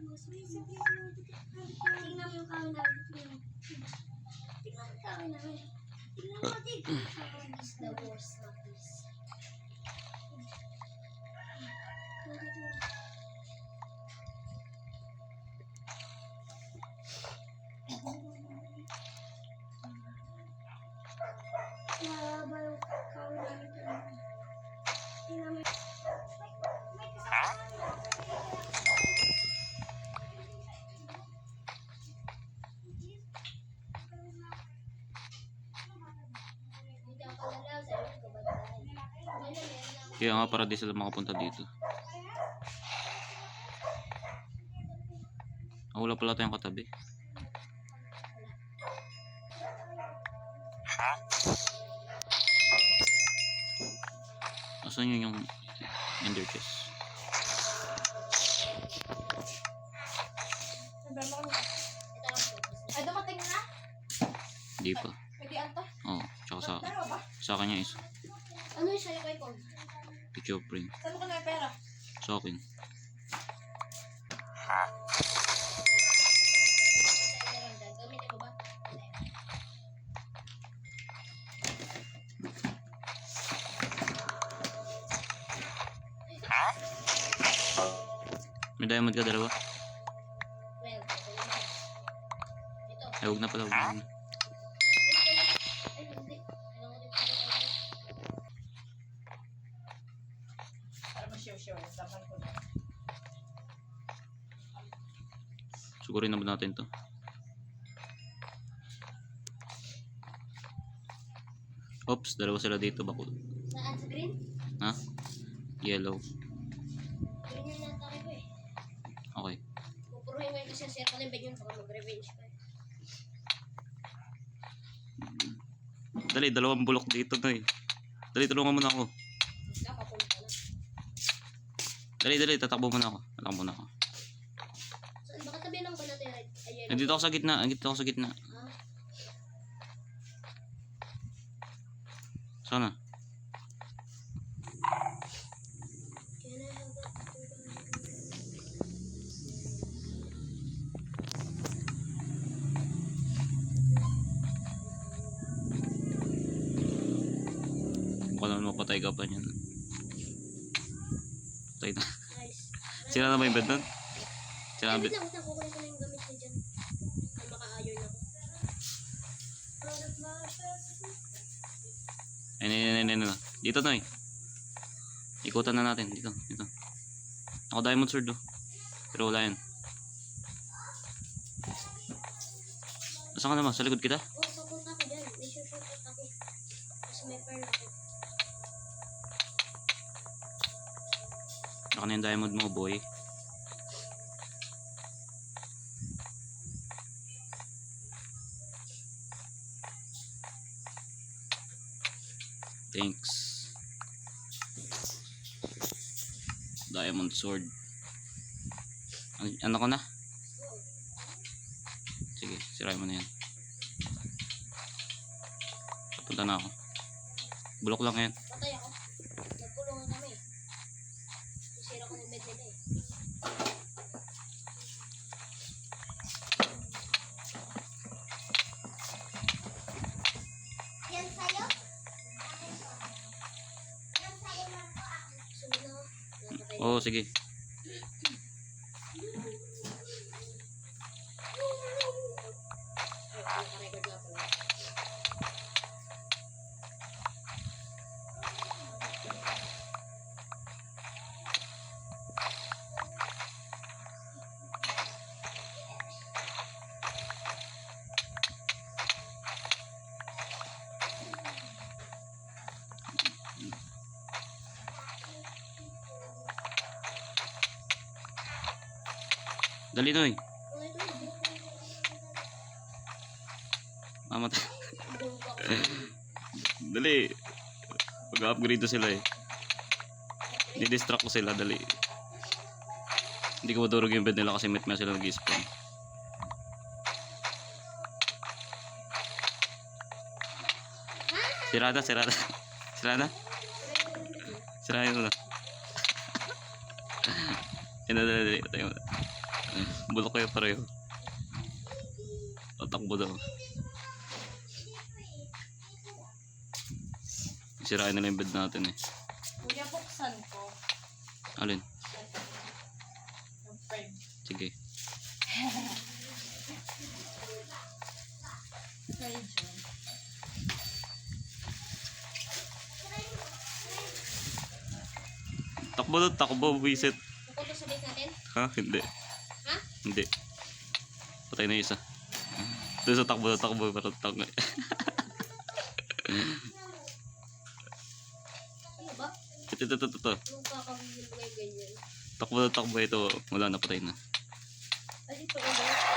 Tingnan mo yung kawin namin. Tingnan mo yung kawin namin. Tingnan mo dito. Is the worst of this. Mahaba yung kawin namin. Tingnan mo. May kasama. Kaya nga para di sila makapunta dito. Wala pala tayong katabi. Asan yun yung ender chest? Ay, dumating na? Hindi pa. Pwede ata? Oo, tsaka sa kanya isa. Ano yung sa'yo kay Kong? Picture print. Saan mo ka na yung pera? Sa akin. Gamitin ko ba? May diamond ka dalawa? Well, ito. Ay, huwag na pala. Huwag na. Ay, hindi. Para ma-sure, dapat ko na. Sugurin na ba natin to? Oops, dalawa sila dito. Bako. Saan? Sa green? Ha? Yellow. Green yung natake ko eh. Okay. Pupuruhin ko yung kasi sir ko na yung yun para mag-revenge ko eh. Dali, dalawang bulok dito to eh. Dali, tulungan mo na ako. Basta papunta na. Dali, tatakbo mo na ako. Tatakbo na ako. Saan? Baka tabi lang ba natin? Ayan. Nandito ako sa gitna. Nandito ako sa gitna. Ah. Sana. Can I have that? Mukha naman mapatay ka pa niyan. Patay na. Nice. Sira na ba yung bed nun? Sira na Ay, bed. wait lang. Kukunin ko na yung gamit niya dyan. Ay, maka-iron ako. Ayun. Dito na eh. Ikutan na natin. Dito. Ako diamond sword oh. Pero wala yan. Nasaan ka naman? Sa likod kita? Oo, papunta ako dyan. May shortcut ako. Kasi may pearl ako. Naka na yung diamond mo boy. Thanks. Diamond sword. Ano ko na? Sige, sirain mo na yan. Papunta na ako. Bulok lang yan. Patay ako. Nagpulungan kami. Sisira ko ng bed nila eh. Yan sa'yo? Yan sa'yo lang po ako. Sunod na ako. Napatay Oo, sige. Ay, nakarecord nga pala. Dali Noy. Okay, ito. Mamatay. Dali. Mag-upgrade to sila eh. Di-distract ko sila. Dali. Hindi ko madurog yung bed nila kasi met sila nag-spawn. Sirada. Sirahin mo na. Dali. Patay mo na. Bulok kayo pareho. Tatakbo daw. Sirain nila yung bed natin eh. Kuya, buksan ko. Alin? Yung frame. Sige. Kayo dyan. Takbo, wisit. Pupunta sa base natin? Ha? Hindi. Ha? Hindi. Patay na yung isa. Doon sa takbo, pero takbo. Ano ba? Ito. Anong kakabigil mo kayo ganyan? Takbo ito. Wala na, patay na. Ay, ito ulit.